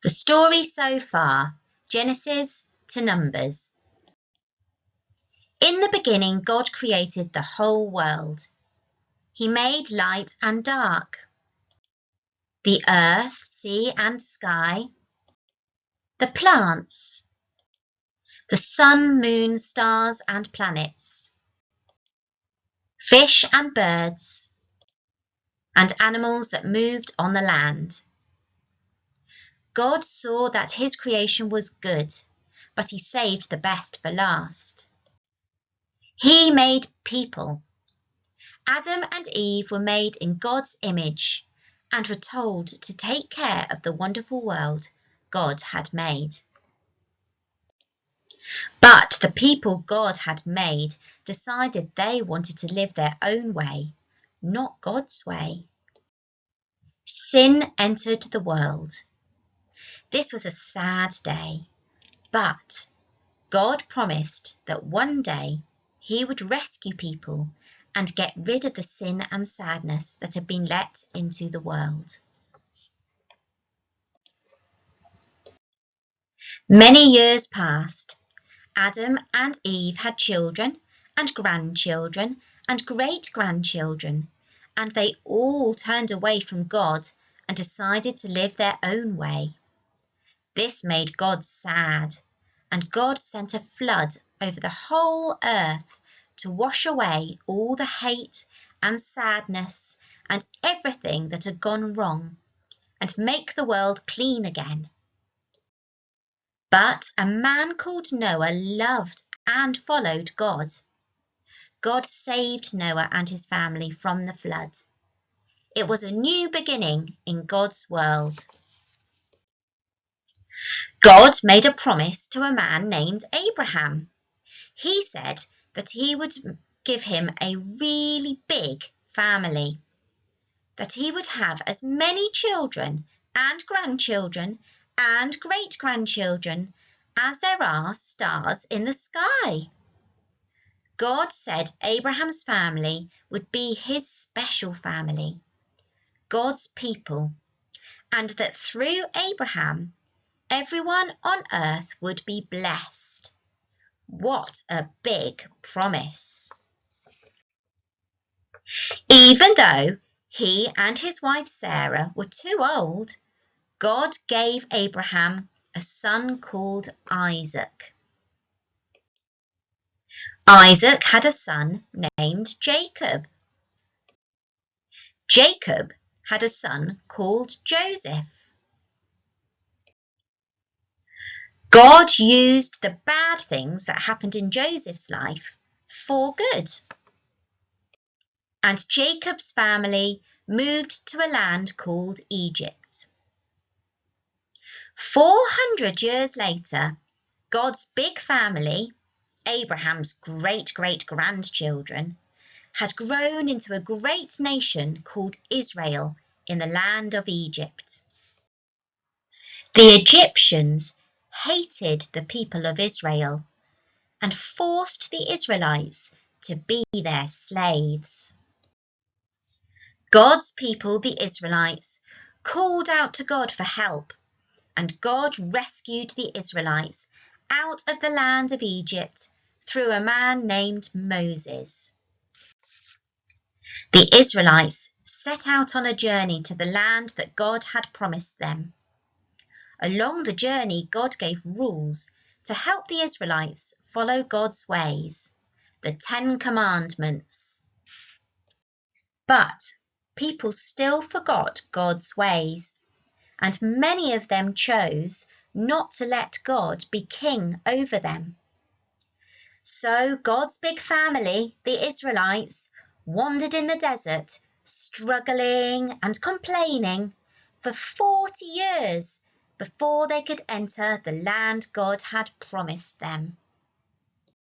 The story so far, Genesis to Numbers. In the beginning, God created the whole world. He made light and dark, the earth, sea and sky, the plants, the sun, moon, stars and planets, fish and birds, and animals that moved on the land. God saw that his creation was good, but he saved the best for last. He made people. Adam and Eve were made in God's image and were told to take care of the wonderful world God had made. But the people God had made decided they wanted to live their own way, not God's way. Sin entered the world. This was a sad day, but God promised that one day he would rescue people and get rid of the sin and sadness that had been let into the world. Many years passed. Adam and Eve had children and grandchildren and great-grandchildren, and they all turned away from God and decided to live their own way. This made God sad, and God sent a flood over the whole earth to wash away all the hate and sadness and everything that had gone wrong and make the world clean again. But a man called Noah loved and followed God. God saved Noah and his family from the flood. It was a new beginning in God's world. God made a promise to a man named Abraham. He said that he would give him a really big family, that he would have as many children and grandchildren and great-grandchildren as there are stars in the sky. God said Abraham's family would be his special family, God's people, and that through Abraham, everyone on earth would be blessed. What a big promise! Even though he and his wife Sarah were too old, God gave Abraham a son called Isaac. Isaac had a son named Jacob. Jacob had a son called Joseph. God used the bad things that happened in Joseph's life for good. And Jacob's family moved to a land called Egypt. 400 years later, God's big family, Abraham's great-great-grandchildren, had grown into a great nation called Israel in the land of Egypt. The Egyptians hated the people of Israel and forced the Israelites to be their slaves. God's people, the Israelites, called out to God for help, and God rescued the Israelites out of the land of Egypt through a man named Moses. The Israelites set out on a journey to the land that God had promised them. Along the journey, God gave rules to help the Israelites follow God's ways, the 10 Commandments. But people still forgot God's ways, and many of them chose not to let God be king over them. So God's big family, the Israelites, wandered in the desert, struggling and complaining for 40 years before they could enter the land God had promised them.